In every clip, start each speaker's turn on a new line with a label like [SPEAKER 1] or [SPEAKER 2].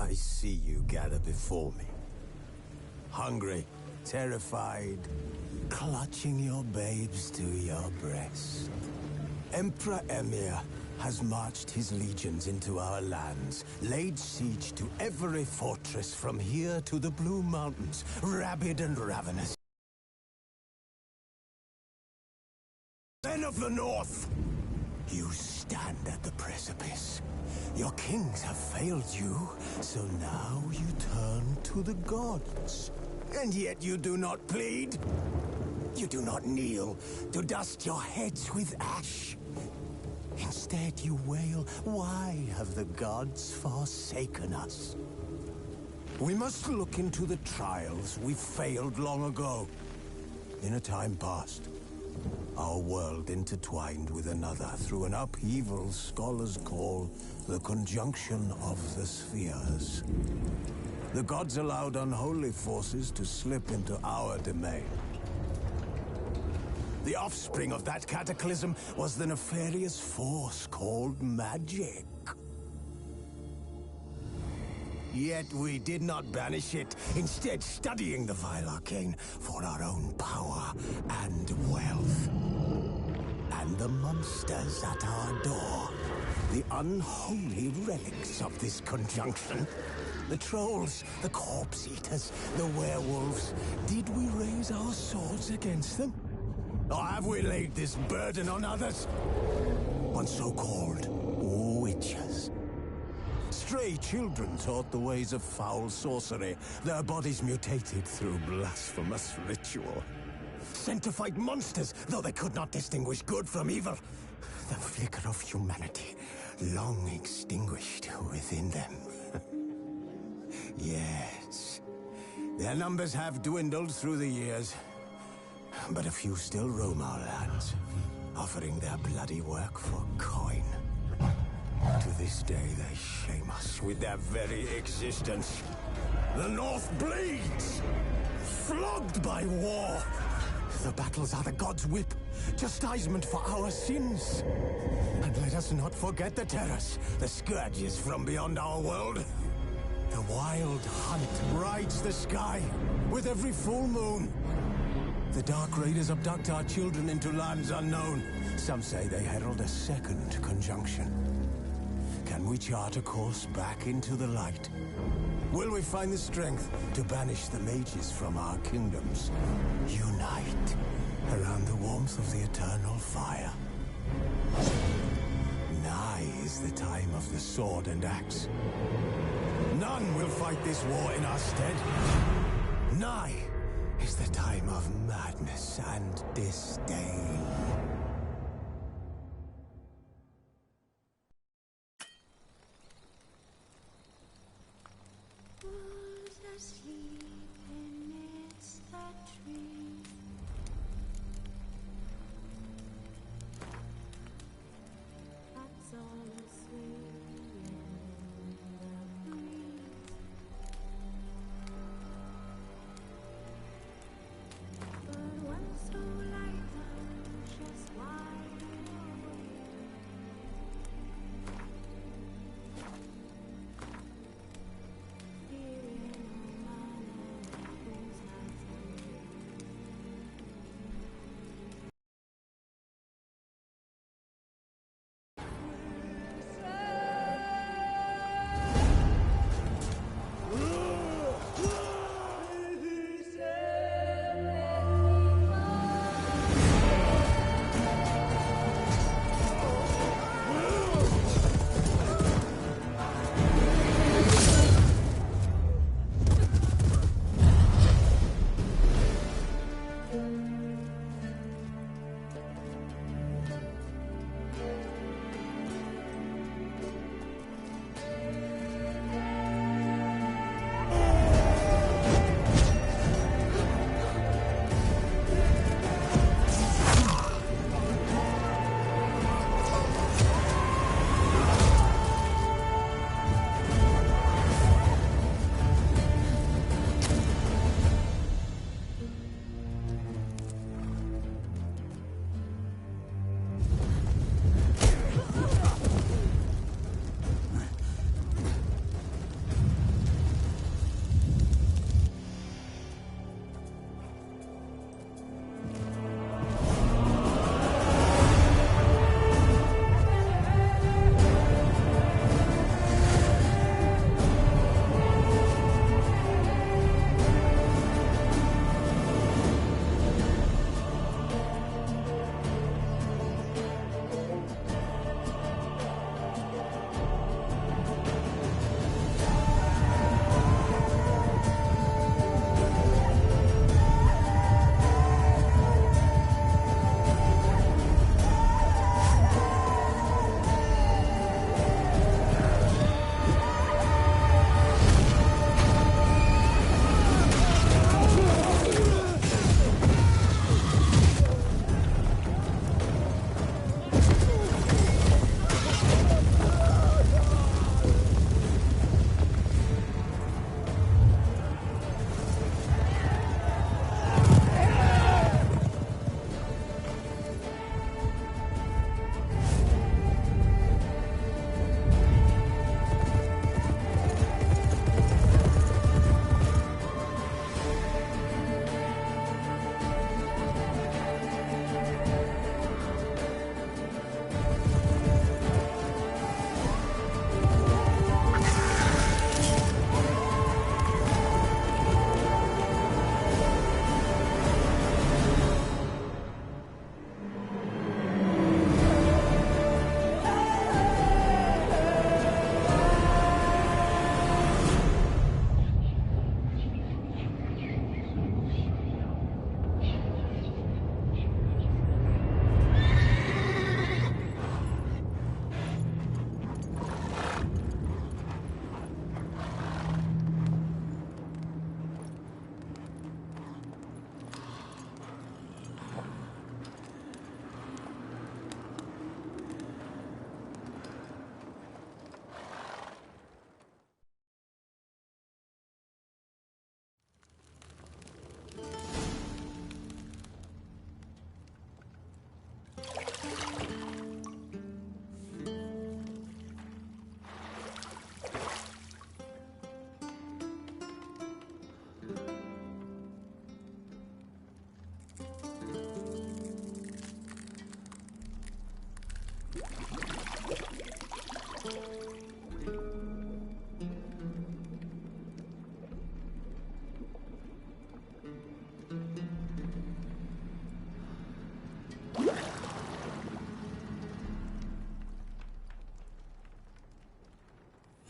[SPEAKER 1] I see you gather before me. Hungry, terrified, clutching your babes to your breast. Emperor Emhyr has marched his legions into our lands, laid siege to every fortress from here to the Blue Mountains, rabid and ravenous. Men of the North, you stand at the precipice. Your kings have failed you, so now you turn to the gods. And yet you do not plead. You do not kneel to dust your heads with ash. Instead you wail, why have the gods forsaken us? We must look into the trials we failed long ago. In a time past, our world intertwined with another through an upheaval scholars call the conjunction of the spheres. The gods allowed unholy forces to slip into our domain. The offspring of that cataclysm was the nefarious force called magic. Yet we did not banish it, instead studying the vile arcane for our own power and wealth. And the monsters at our door, the unholy relics of this conjunction. The trolls, the corpse eaters, the werewolves. Did we raise our swords against them? Or have we laid this burden on others? On so-called witches. Stray children taught the ways of foul sorcery, their bodies mutated through blasphemous ritual. Sent to fight monsters, though they could not distinguish good from evil. The flicker of humanity, long extinguished within them. Yes, their numbers have dwindled through the years, but a few still roam our lands, offering their bloody work for coin. To this day, they shame us with their very existence. The North bleeds, flogged by war. The battles are the gods' whip, chastisement for our sins. And let us not forget the terrors, the scourges from beyond our world. The wild hunt rides the sky with every full moon. The Dark Raiders abduct our children into lands unknown. Some say they herald a second conjunction. Can we chart a course back into the light? Will we find the strength to banish the mages from our kingdoms? Unite around the warmth of the eternal fire. Nigh is the time of the sword and axe. None will fight this war in our stead. Nigh is the time of madness and disdain.
[SPEAKER 2] Who's asleep amidst the trees? That's all swaying in the breeze. But one so light, just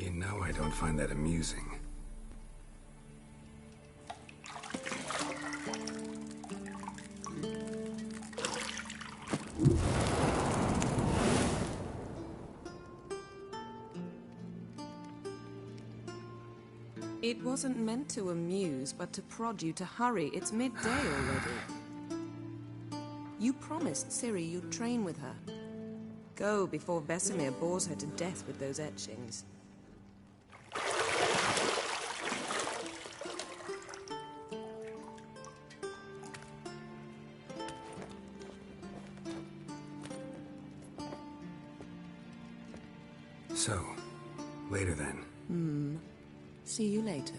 [SPEAKER 3] You know I don't find that amusing.
[SPEAKER 4] It wasn't meant to amuse, but to prod you to hurry. It's midday already. You promised Ciri you'd train with her. Go before Vesemir bores her to death with those etchings.
[SPEAKER 3] So, later then.
[SPEAKER 4] See you later.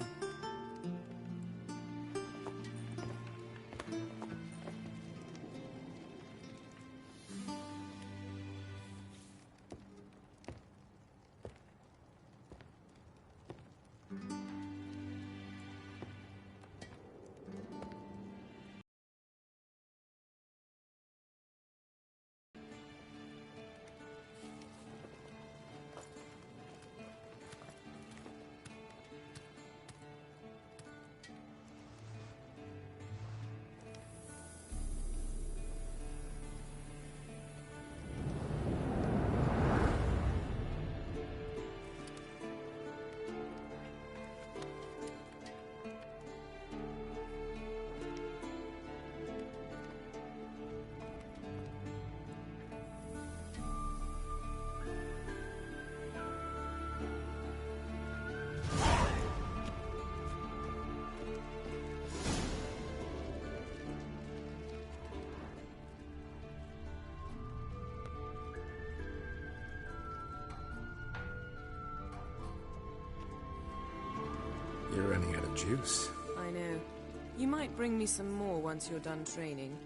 [SPEAKER 3] You're running out of juice.
[SPEAKER 4] I know. You might bring me some more once you're done training.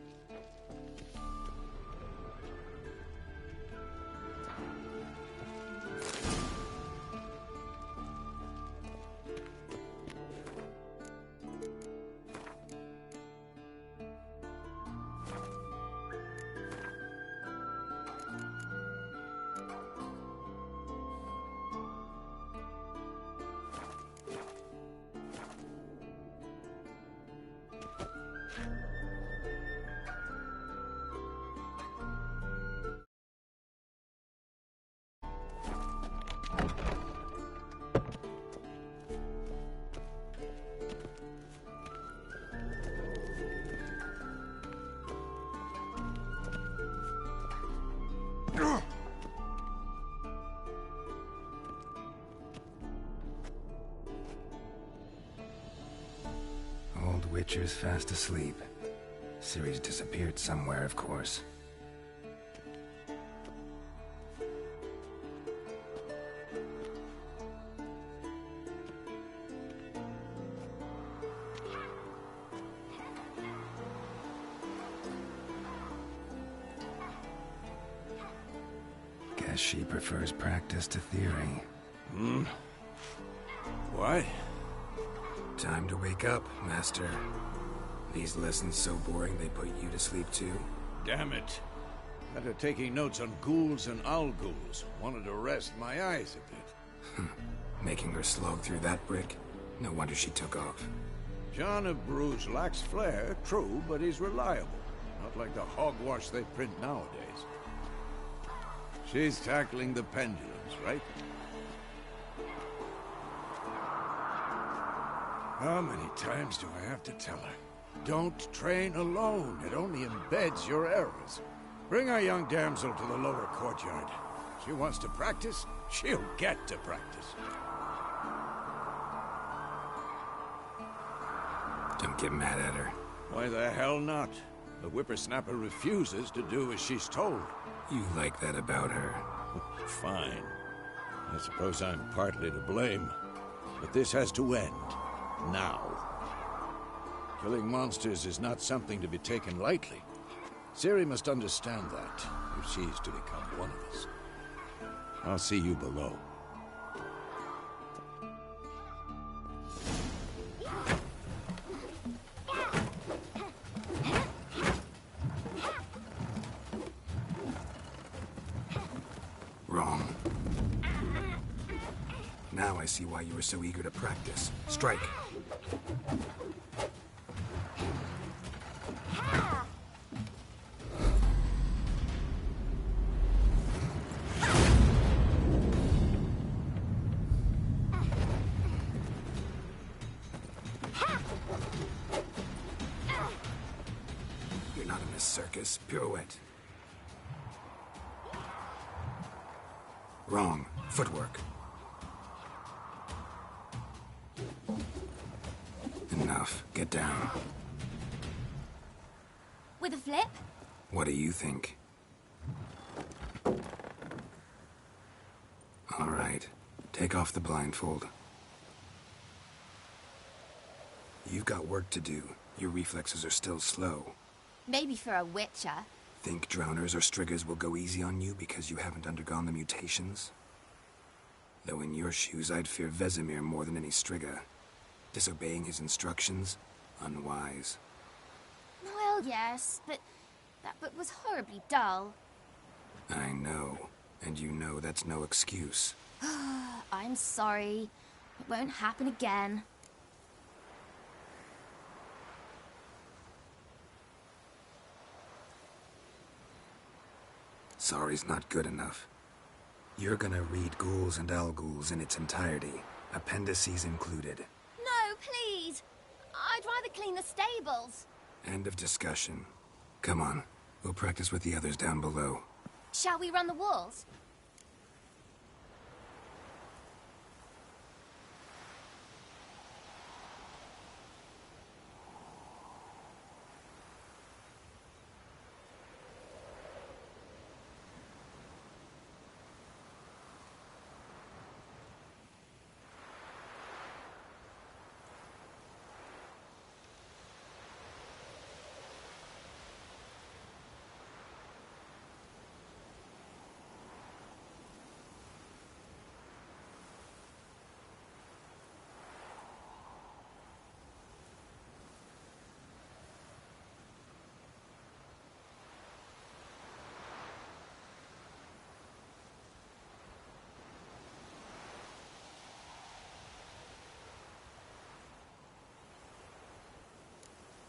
[SPEAKER 3] Old Witcher's fast asleep. Ciri's disappeared somewhere, of course. Guess she prefers practice to theory.
[SPEAKER 1] What?
[SPEAKER 3] Time to wake up, Master. These lessons so boring they put you to sleep too?
[SPEAKER 5] Damn it. After taking notes on ghouls and owl ghouls, wanted to rest my eyes a bit.
[SPEAKER 3] Making her slog through that brick? No wonder she took off.
[SPEAKER 5] John of Bruges lacks flair, true, but he's reliable. Not like the hogwash they print nowadays. She's tackling the pendulums, right? How many times do I have to tell her? Don't train alone. It only embeds your errors. Bring our young damsel to the lower courtyard. She wants to practice, she'll get to practice.
[SPEAKER 3] Don't get mad at her.
[SPEAKER 5] Why the hell not? The whippersnapper refuses to do as she's told.
[SPEAKER 3] You like that about her.
[SPEAKER 5] Fine. I suppose I'm partly to blame. But this has to end. Now. Killing monsters is not something to be taken lightly. Ciri must understand that, if she's to become one of us. I'll see you below.
[SPEAKER 3] Wrong. Now I see why you were so eager to practice. Strike. You're not in this circus. Pirouette. Wrong. Footwork. Enough. Get down.
[SPEAKER 6] With a flip?
[SPEAKER 3] What do you think? All right. Take off the blindfold. You've got work to do. Your reflexes are still slow.
[SPEAKER 6] Maybe for a witcher.
[SPEAKER 3] Think drowners or striggers will go easy on you because you haven't undergone the mutations? Though in your shoes, I'd fear Vesemir more than any strigger. Disobeying his instructions? Unwise.
[SPEAKER 6] Well, yes, but that book was horribly dull.
[SPEAKER 3] I know. And you know that's no excuse.
[SPEAKER 6] I'm sorry. It won't happen again.
[SPEAKER 3] Sorry's not good enough. You're gonna read Ghouls and Al-Ghouls in its entirety, appendices included.
[SPEAKER 6] No, please! I'd rather clean the stables.
[SPEAKER 3] End of discussion. Come on, we'll practice with the others down below.
[SPEAKER 6] Shall we run the walls?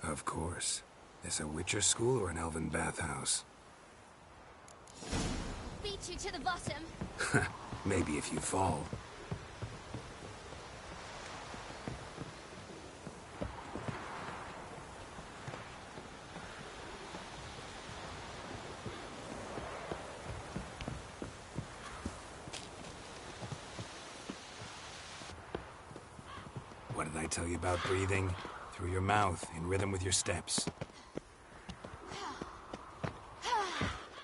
[SPEAKER 3] Of course. This a Witcher school or an elven bathhouse?
[SPEAKER 6] Beat you to the bottom.
[SPEAKER 3] Maybe if you fall. What did I tell you about breathing? Through your mouth, in rhythm with your steps.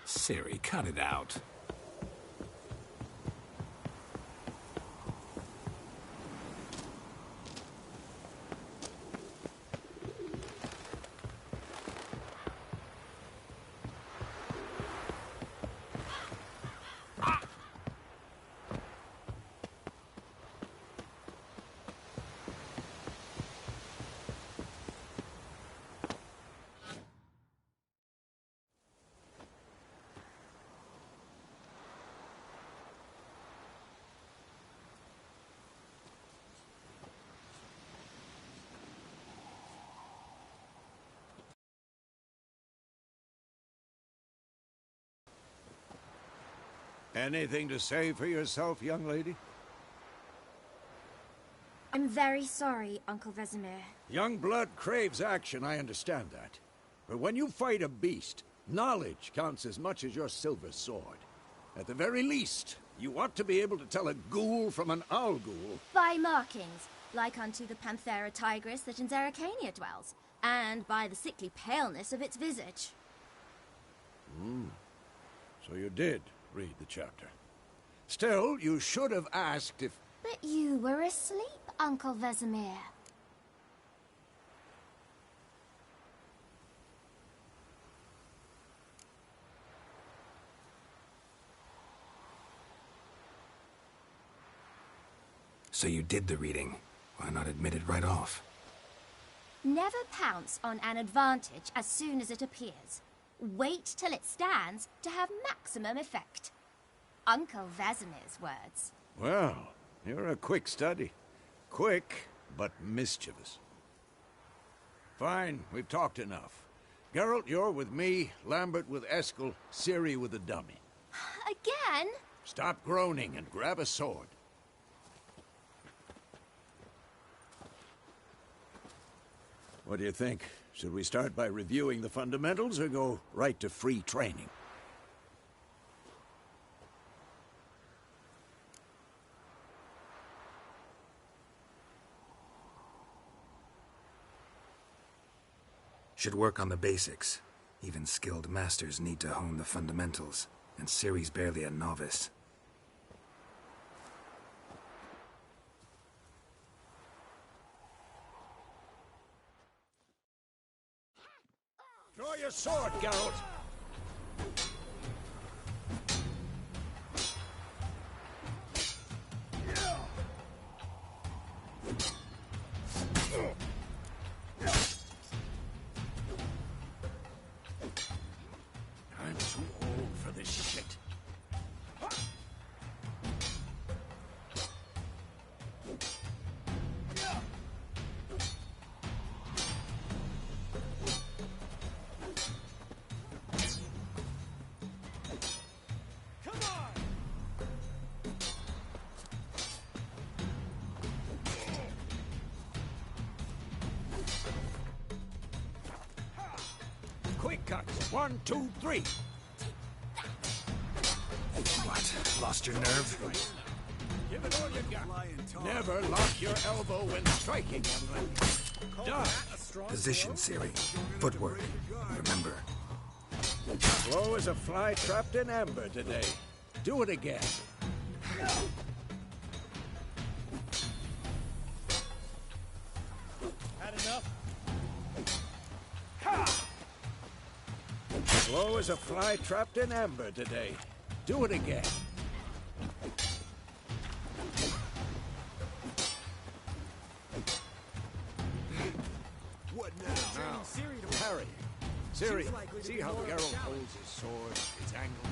[SPEAKER 3] Ciri, cut it out.
[SPEAKER 5] Anything to say for yourself, young lady?
[SPEAKER 6] I'm very sorry, Uncle Vesemir.
[SPEAKER 5] Young blood craves action, I understand that. But when you fight a beast, knowledge counts as much as your silver sword. At the very least, you ought to be able to tell a ghoul from an Al-Ghul.
[SPEAKER 6] By markings, like unto the Panthera tigris that in Zerrikania dwells, and by the sickly paleness of its visage.
[SPEAKER 5] So you did read the chapter. Still, you should have asked if...
[SPEAKER 6] But you were asleep, Uncle Vesemir.
[SPEAKER 3] So you did the reading. Why not admit it right off?
[SPEAKER 6] Never pounce on an advantage as soon as it appears. Wait till it stands to have maximum effect. Uncle Vesemir's words.
[SPEAKER 5] Well, You're a quick study. Quick, but mischievous. Fine, we've talked enough. Geralt, you're with me, Lambert with Eskel, Ciri with the dummy.
[SPEAKER 6] Again?
[SPEAKER 5] Stop groaning and grab a sword. What do you think? Should we start by reviewing the fundamentals or go right to free training?
[SPEAKER 3] Should work on the basics. Even skilled masters need to hone the fundamentals, and Ciri's barely a novice.
[SPEAKER 5] Draw your sword, Geralt! I'm too old for this shit. Quick cuts. 1, 2, 3.
[SPEAKER 3] What? Lost your nerve?
[SPEAKER 5] Give it all you got. Never lock your elbow when striking, young lady. Done.
[SPEAKER 3] Position, Ciri. Footwork. Remember.
[SPEAKER 5] Slow as a fly trapped in amber today. Do it again.
[SPEAKER 7] Had enough?
[SPEAKER 5] Slow as a fly trapped in amber today. Do it again.
[SPEAKER 1] What now?
[SPEAKER 5] Now,
[SPEAKER 7] Ciri to
[SPEAKER 5] parry. Ciri,
[SPEAKER 7] She's likely to
[SPEAKER 5] see
[SPEAKER 7] be
[SPEAKER 5] how
[SPEAKER 7] more of a
[SPEAKER 5] Geralt
[SPEAKER 7] challenge.
[SPEAKER 5] holds his sword, its angle?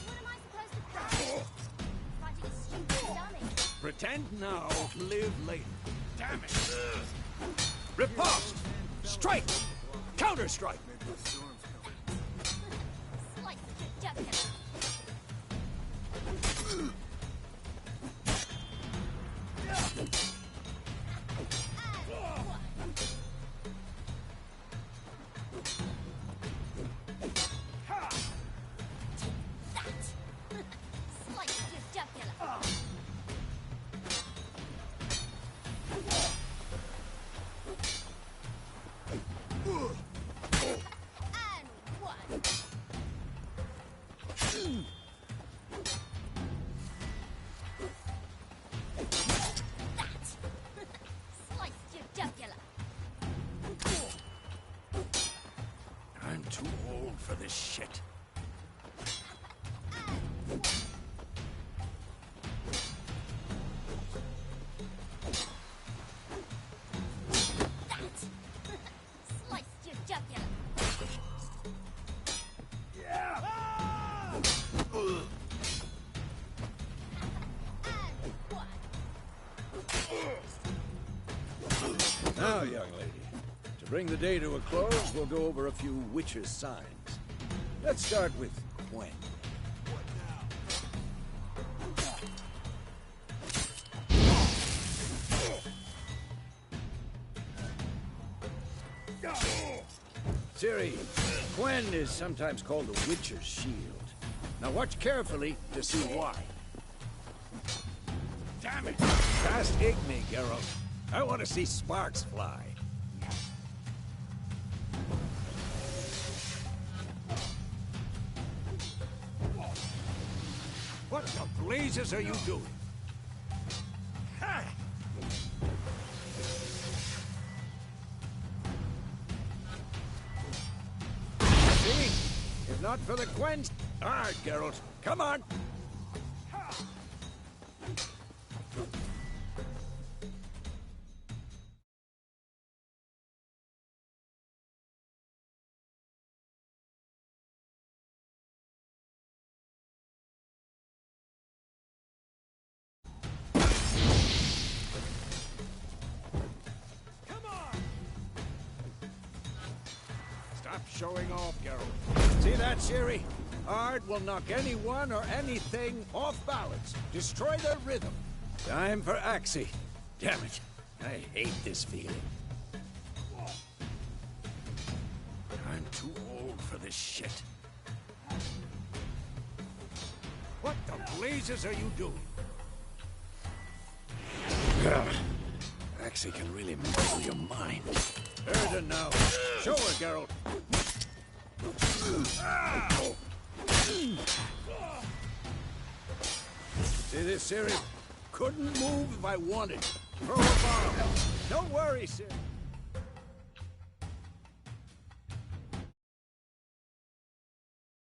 [SPEAKER 6] What am I supposed to parry? Fighting a stupid dummy.
[SPEAKER 5] Pretend now, live later. Damn it! Riposte! Strike! Counter-strike!
[SPEAKER 6] Slice the jugular. Slice your jugular. And one. Slice your jugular.
[SPEAKER 5] I'm too old for this shit.
[SPEAKER 6] Slice your jugular. And one.
[SPEAKER 5] Now, young lady, to bring the day to a close, we'll go over a few witches' signs. Let's start with Quen. Ciri, Quen is sometimes called the Witcher's Shield. Now watch carefully to see why. Damn it! Fast Igni, Geralt. I want to see sparks fly. What the blazes are you doing? Ha! See? If not for the Quen... All right, Geralt. Come on. Stop showing off, Geralt. See that, Ciri? Art will knock anyone or anything off balance. Destroy their rhythm. Time for Axii. Damn it. I hate this feeling. I'm too old for this shit. What the blazes are you doing? Axii can really muddle your mind. Heard it now. Show her, Geralt. See this, Ciri? Couldn't move if I wanted. Throw a bomb. Don't worry, Ciri.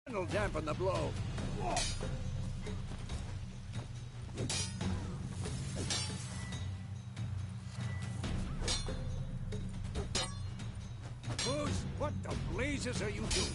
[SPEAKER 5] It'll dampen the blow. Moose, what the blazes are you doing?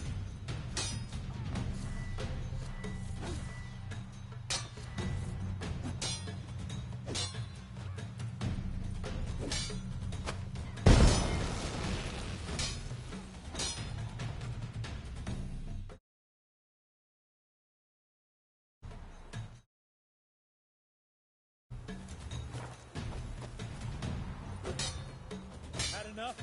[SPEAKER 7] Had enough?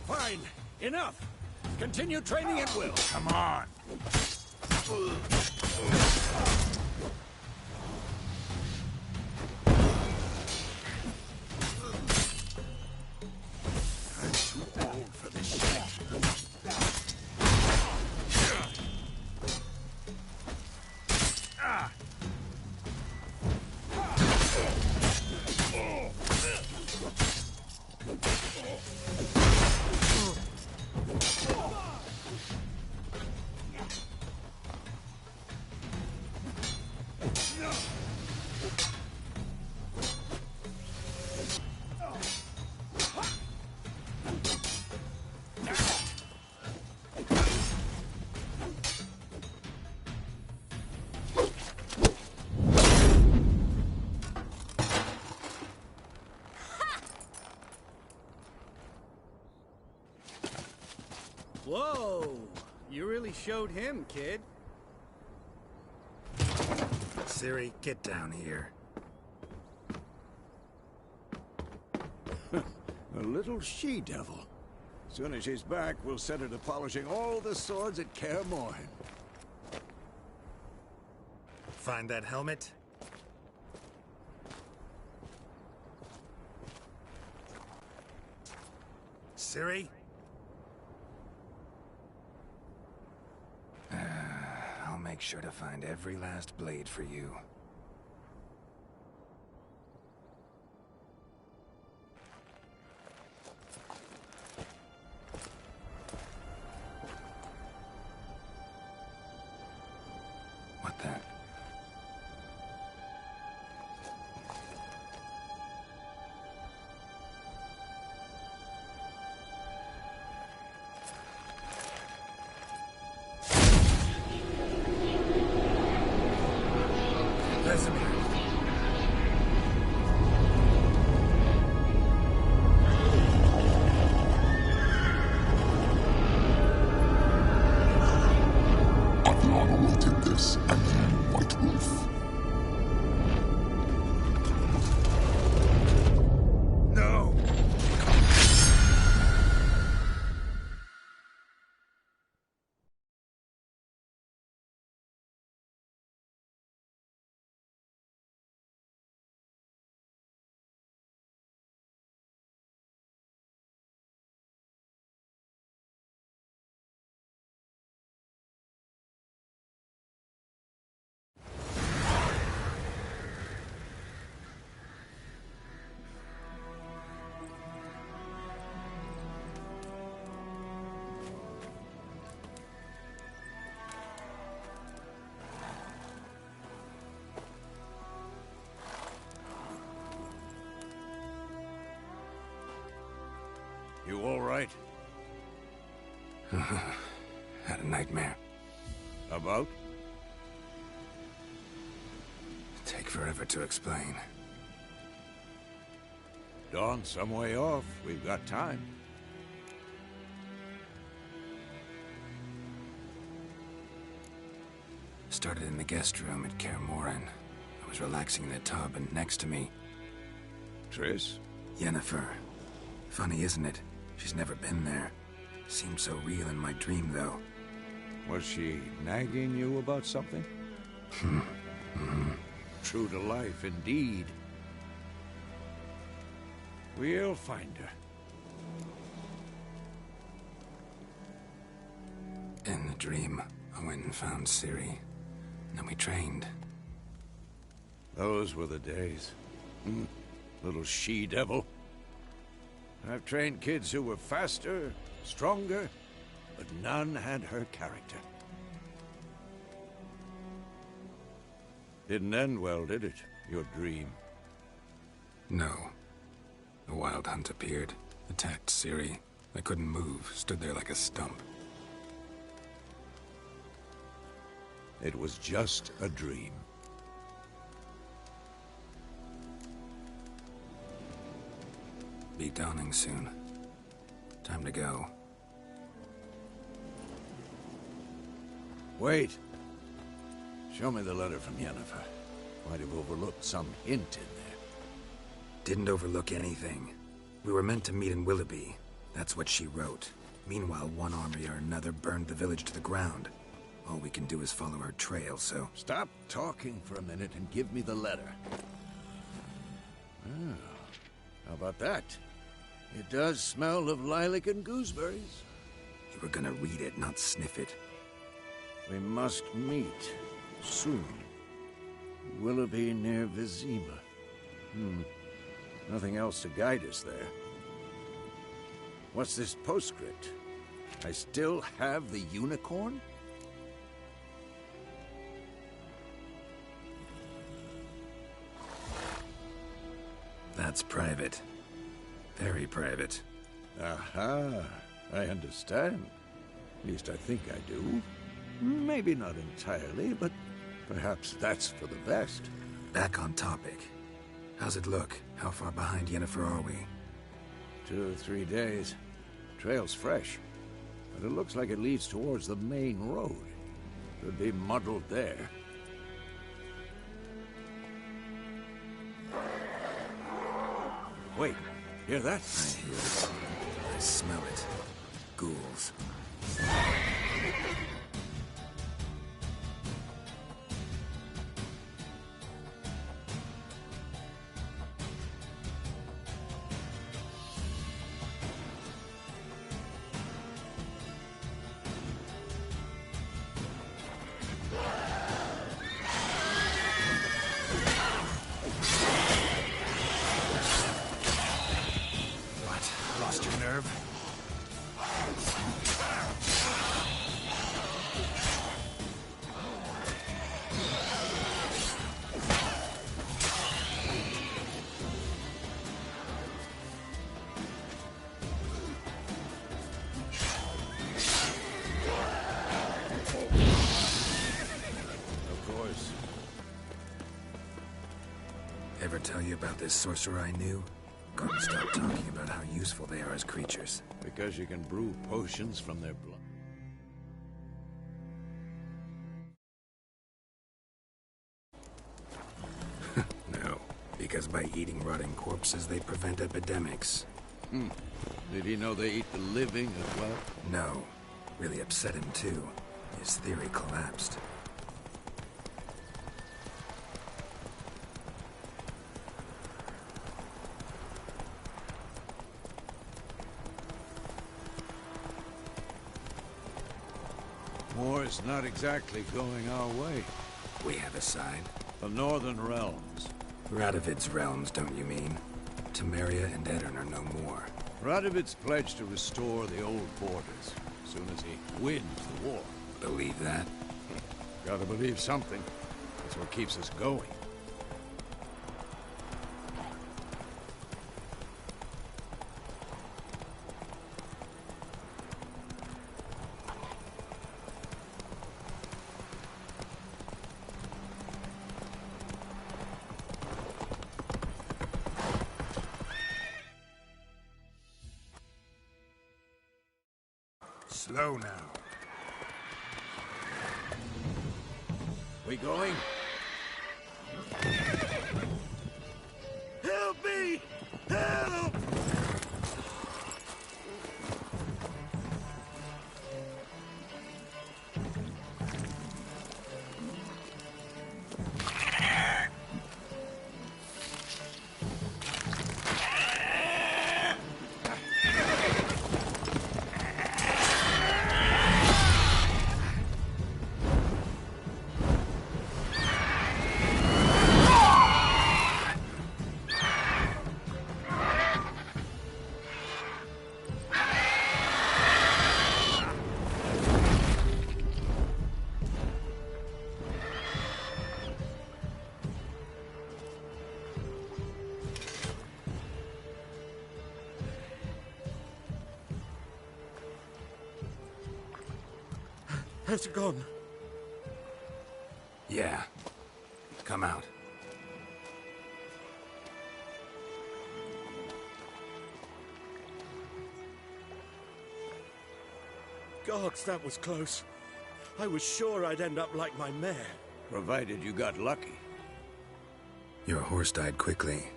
[SPEAKER 5] Fine. Enough. Continue training at will. Come on. I'm too old for this shit.
[SPEAKER 7] Whoa! You really showed him, kid.
[SPEAKER 3] Ciri, get down here.
[SPEAKER 5] A little she-devil. Soon as she's back, we'll set her to polishing all the swords at Kaer Morhen.
[SPEAKER 3] Find that helmet? Ciri? I'll make sure to find every last blade for you. What the?
[SPEAKER 5] You all right?
[SPEAKER 3] Had a nightmare.
[SPEAKER 5] About?
[SPEAKER 3] Take forever to explain.
[SPEAKER 5] Dawn's some way off. We've got time.
[SPEAKER 3] Started in the guest room at Kaer Morhen. I was relaxing in the tub, and next to me,
[SPEAKER 5] Triss?
[SPEAKER 3] Yennefer. Funny, isn't it? She's never been there. Seemed so real in my dream, though.
[SPEAKER 5] Was she nagging you about something? True to life, indeed. We'll find her.
[SPEAKER 3] In the dream, I went and found Ciri. Then we trained.
[SPEAKER 5] Those were the days. Little she-devil. I've trained kids who were faster, stronger, but none had her character. Didn't end well, did it? Your dream?
[SPEAKER 3] No. The Wild Hunt appeared, attacked Ciri. I couldn't move, stood there like a stump.
[SPEAKER 5] It was just a dream.
[SPEAKER 3] Be dawning soon. Time to go.
[SPEAKER 5] Wait. Show me the letter from Yennefer. Might have overlooked some hint in there.
[SPEAKER 3] Didn't overlook anything. We were meant to meet in Willoughby. That's what she wrote. Meanwhile, one army or another burned the village to the ground. All we can do is follow her trail, so...
[SPEAKER 5] Stop talking for a minute and give me the letter. Ah, how about that? It does smell of lilac and gooseberries.
[SPEAKER 3] You were gonna read it, not sniff it.
[SPEAKER 5] We must meet soon. Willoughby near Vizima. Nothing else to guide us there. What's this postscript? I still have the unicorn?
[SPEAKER 3] That's private. Very private.
[SPEAKER 5] Aha, I understand. At least I think I do. Maybe not entirely, but perhaps that's for the best.
[SPEAKER 3] Back on topic. How's it look? How far behind Yennefer are we?
[SPEAKER 5] 2 or 3 days. Trail's fresh, but it looks like it leads towards the main road. Could be muddled there. Wait, hear that?
[SPEAKER 3] I hear it. I smell it. Ghouls. Lost your nerve?
[SPEAKER 5] Of course.
[SPEAKER 3] Ever tell you about this sorcerer I knew? Couldn't stop talking about how useful they are as creatures.
[SPEAKER 5] Because you can brew potions from their blood.
[SPEAKER 3] No, because by eating rotting corpses, they prevent epidemics.
[SPEAKER 5] Did he know they eat the living as well?
[SPEAKER 3] No. Really upset him, too. His theory collapsed.
[SPEAKER 5] War's not exactly going our way.
[SPEAKER 3] We have a side.
[SPEAKER 5] The Northern Realms.
[SPEAKER 3] Radovid's realms, don't you mean? Temeria and Edirn are no more.
[SPEAKER 5] Radovid's pledged to restore the old borders as soon as he wins the war.
[SPEAKER 3] Believe that?
[SPEAKER 5] Gotta believe something. That's what keeps us going.
[SPEAKER 3] Slow now.
[SPEAKER 5] We going?
[SPEAKER 8] Help me! Help! Has it gone?
[SPEAKER 3] Yeah. Come out.
[SPEAKER 8] Gods, that was close. I was sure I'd end up like my mare.
[SPEAKER 5] Provided you got lucky.
[SPEAKER 3] Your horse died quickly,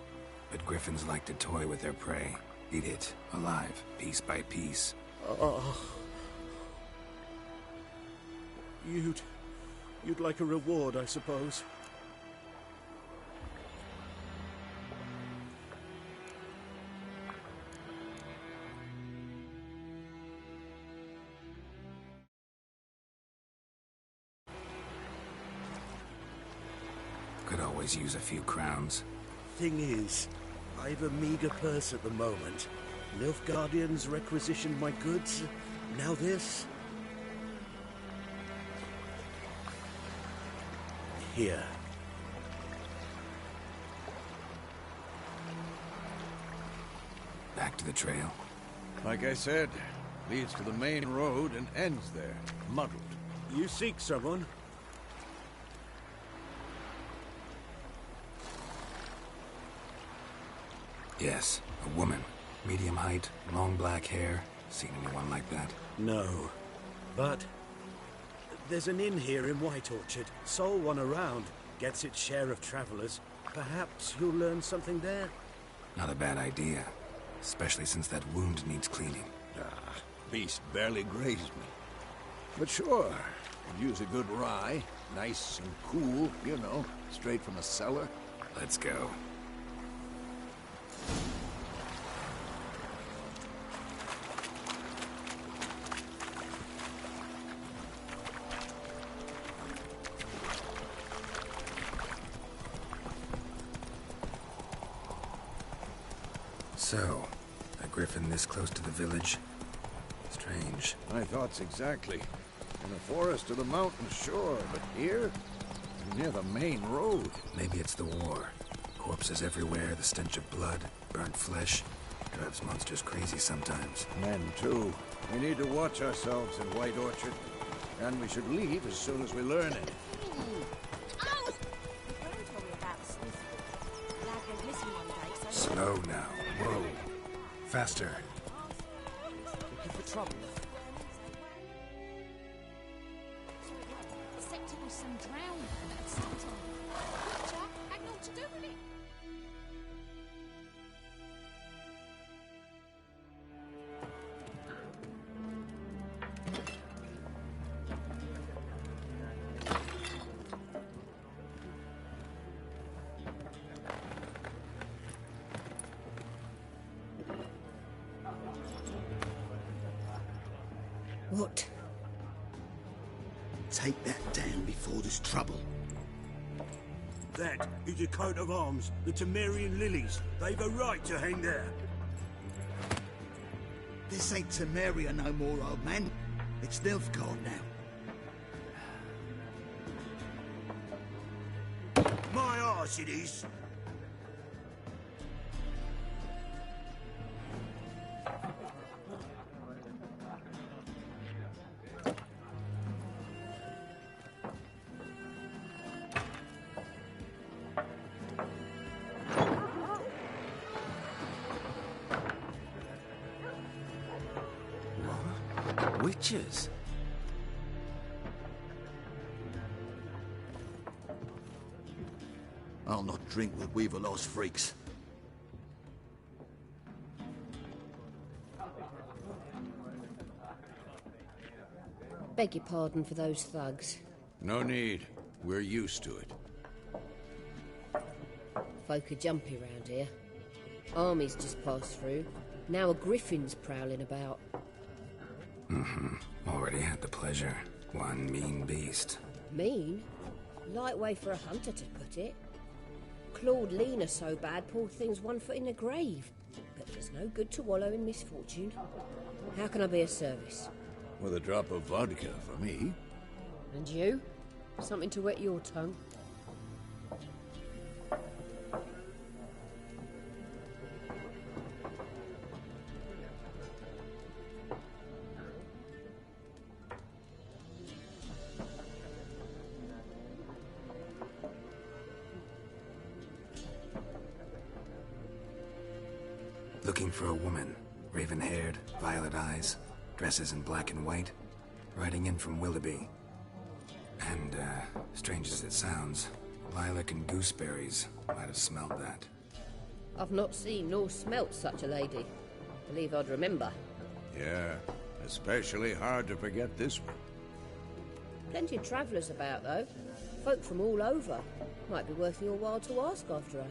[SPEAKER 3] but griffins like to toy with their prey. Eat it, alive, piece by piece.
[SPEAKER 8] Oh. You'd like a reward, I suppose.
[SPEAKER 3] Could always use a few crowns.
[SPEAKER 8] Thing is, I've a meager purse at the moment. Nilfgaardians requisitioned my goods. Now this. Here.
[SPEAKER 3] Back to the trail.
[SPEAKER 5] Like I said, leads to the main road and ends there, muddled.
[SPEAKER 8] You seek someone?
[SPEAKER 3] Yes, a woman. Medium height, long black hair. Seen anyone like that?
[SPEAKER 8] No. But there's an inn here in White Orchard. Sole one around. Gets its share of travelers. Perhaps you'll learn something there?
[SPEAKER 3] Not a bad idea. Especially since that wound needs cleaning.
[SPEAKER 5] Beast barely grazed me. But sure, could use a good rye. Nice and cool, you know, straight from a cellar.
[SPEAKER 3] Let's go. So, a griffin this close to the village? Strange.
[SPEAKER 5] My thoughts exactly. In a forest or the mountains, sure, but here? Near the main road.
[SPEAKER 3] Maybe it's the war. Corpses everywhere, the stench of blood, burnt flesh. Drives monsters crazy sometimes.
[SPEAKER 5] Men, too. We need to watch ourselves in White Orchard. And we should leave as soon as we learn it.
[SPEAKER 3] Slow now. Whoa. Faster.
[SPEAKER 9] Looking for trouble.
[SPEAKER 6] Except it was some drowned at some time. Jack had naught to do with it.
[SPEAKER 9] What?
[SPEAKER 10] Take that down before there's trouble.
[SPEAKER 8] That is a coat of arms, the Temerian lilies. They've a right to hang there.
[SPEAKER 10] This ain't Temeria no more, old man. It's Nilfgaard now.
[SPEAKER 8] My arse it is.
[SPEAKER 11] Witches?
[SPEAKER 10] I'll not drink with Weaverlaw's freaks.
[SPEAKER 12] Beg your pardon for those thugs.
[SPEAKER 5] No need. We're used to it.
[SPEAKER 12] Folk are jumpy round here. Armies just passed through. Now a griffin's prowling about.
[SPEAKER 3] Already had the pleasure. One mean beast.
[SPEAKER 12] Mean? Light way for a hunter to put it. Clawed Lena so bad, poor thing's 1 foot in the grave. But there's no good to wallow in misfortune. How can I be of service?
[SPEAKER 5] With a drop of vodka for me.
[SPEAKER 12] And you? Something to wet your tongue?
[SPEAKER 3] Looking for a woman. Raven-haired, violet eyes, dresses in black and white. Riding in from Willoughby. And, strange as it sounds, lilac and gooseberries might have smelled that.
[SPEAKER 12] I've not seen nor smelt such a lady. Believe I'd remember.
[SPEAKER 5] Yeah, especially hard to forget this one.
[SPEAKER 12] Plenty of travellers about, though. Folk from all over. Might be worth your while to ask after her.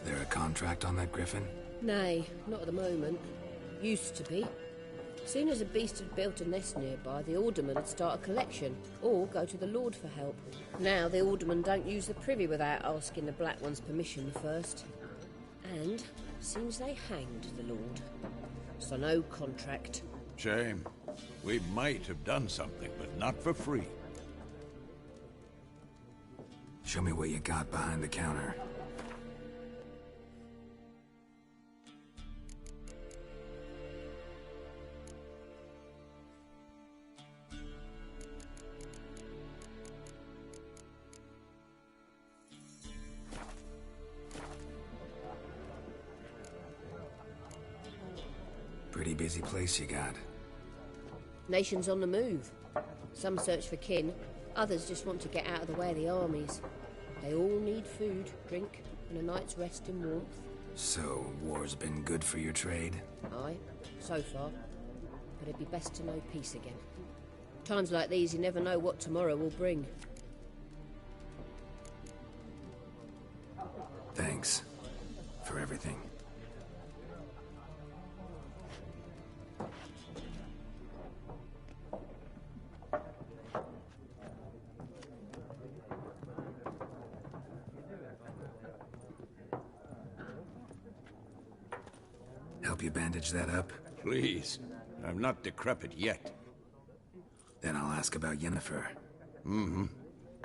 [SPEAKER 3] There a contract on that griffin?
[SPEAKER 12] Nay, not at the moment. Used to be. Soon as a beast had built a nest nearby, the alderman would start a collection, or go to the Lord for help. Now the alderman don't use the privy without asking the Black One's permission first. And seems they hanged the Lord. So no contract.
[SPEAKER 5] Shame. We might have done something, but not for free.
[SPEAKER 3] Show me what you got behind the counter. Pretty busy place you got.
[SPEAKER 12] Nations on the move. Some search for kin, others just want to get out of the way of the armies. They all need food, drink, and a night's rest in warmth.
[SPEAKER 3] So, war's been good for your trade?
[SPEAKER 12] Aye, so far. But it'd be best to know peace again. Times like these, you never know what tomorrow will bring.
[SPEAKER 3] Thanks. For everything. Help you bandage that up?
[SPEAKER 5] Please. I'm not decrepit yet.
[SPEAKER 3] Then I'll ask about Yennefer.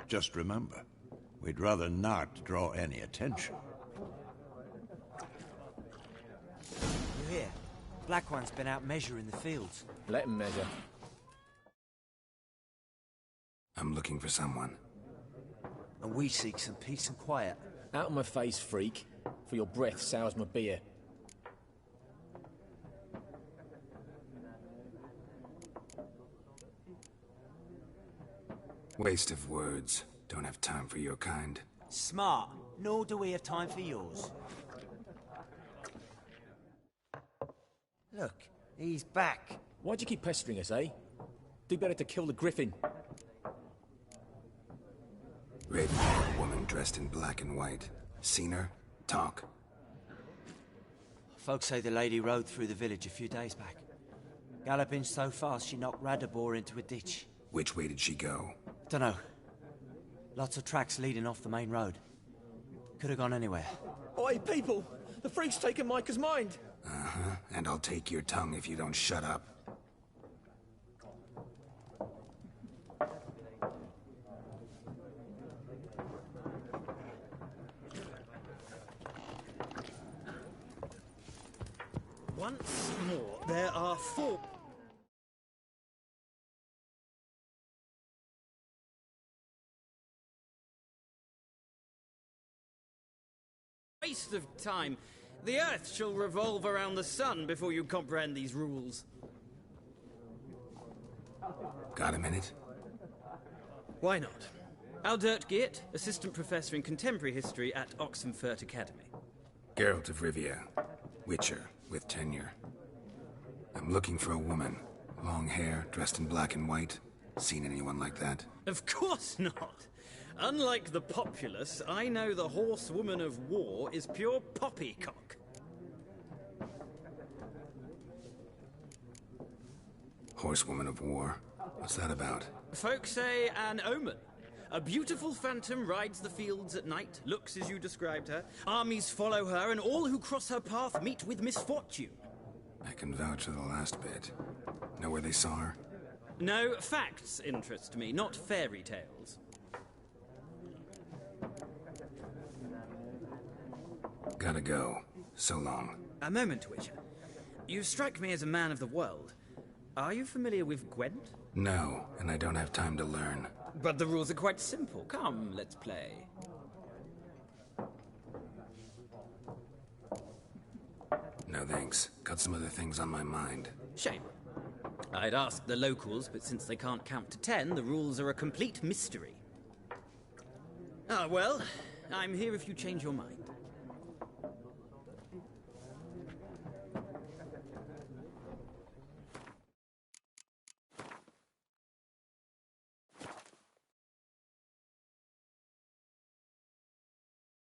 [SPEAKER 5] Just remember, we'd rather not draw any attention.
[SPEAKER 9] You hear? Black One's been out measuring the fields.
[SPEAKER 11] Let him measure.
[SPEAKER 3] I'm looking for someone.
[SPEAKER 9] And we seek some peace and quiet.
[SPEAKER 11] Out of my face, freak. For your breath sours my beer.
[SPEAKER 3] Waste of words. Don't have time for your kind.
[SPEAKER 9] Smart, nor do we have time for yours. Look, he's back.
[SPEAKER 11] Why'd you keep pestering us, eh? Do better to kill the griffin.
[SPEAKER 3] Raven-haired woman dressed in black and white. Seen her? Talk.
[SPEAKER 9] Folks say the lady rode through the village a few days back. Galloping so fast she knocked Radabor into a ditch.
[SPEAKER 3] Which way did she go?
[SPEAKER 9] Dunno. Lots of tracks leading off the main road. Could have gone anywhere.
[SPEAKER 11] Oi, people! The freak's taken Micah's mind!
[SPEAKER 3] Uh-huh. And I'll take your tongue if you don't shut up.
[SPEAKER 8] Once more, there are 4...
[SPEAKER 7] waste of time. The Earth shall revolve around the sun before you comprehend these rules.
[SPEAKER 3] Got a minute?
[SPEAKER 7] Why not? Aldert Geert, Assistant Professor in Contemporary History at Oxenfurt Academy.
[SPEAKER 3] Geralt of Rivia, Witcher, with tenure. I'm looking for a woman. Long hair, dressed in black and white. Seen anyone like that?
[SPEAKER 7] Of course not. Unlike the populace, I know the horsewoman of war is pure poppycock.
[SPEAKER 3] Horsewoman of war? What's that about?
[SPEAKER 7] Folk say an omen. A beautiful phantom rides the fields at night, looks as you described her. Armies follow her, and all who cross her path meet with misfortune.
[SPEAKER 3] I can vouch for the last bit. Know where they saw her?
[SPEAKER 7] No, facts interest me, not fairy tales.
[SPEAKER 3] Gotta go. So long.
[SPEAKER 7] A moment, Witcher. You strike me as a man of the world. Are you familiar with Gwent?
[SPEAKER 3] No, and I don't have time to learn.
[SPEAKER 7] But the rules are quite simple. Come, let's play.
[SPEAKER 3] No thanks. Got some other things on my mind.
[SPEAKER 7] Shame. I'd ask the locals, but since they can't count to 10, the rules are a complete mystery. Ah, well, I'm here if you change your mind.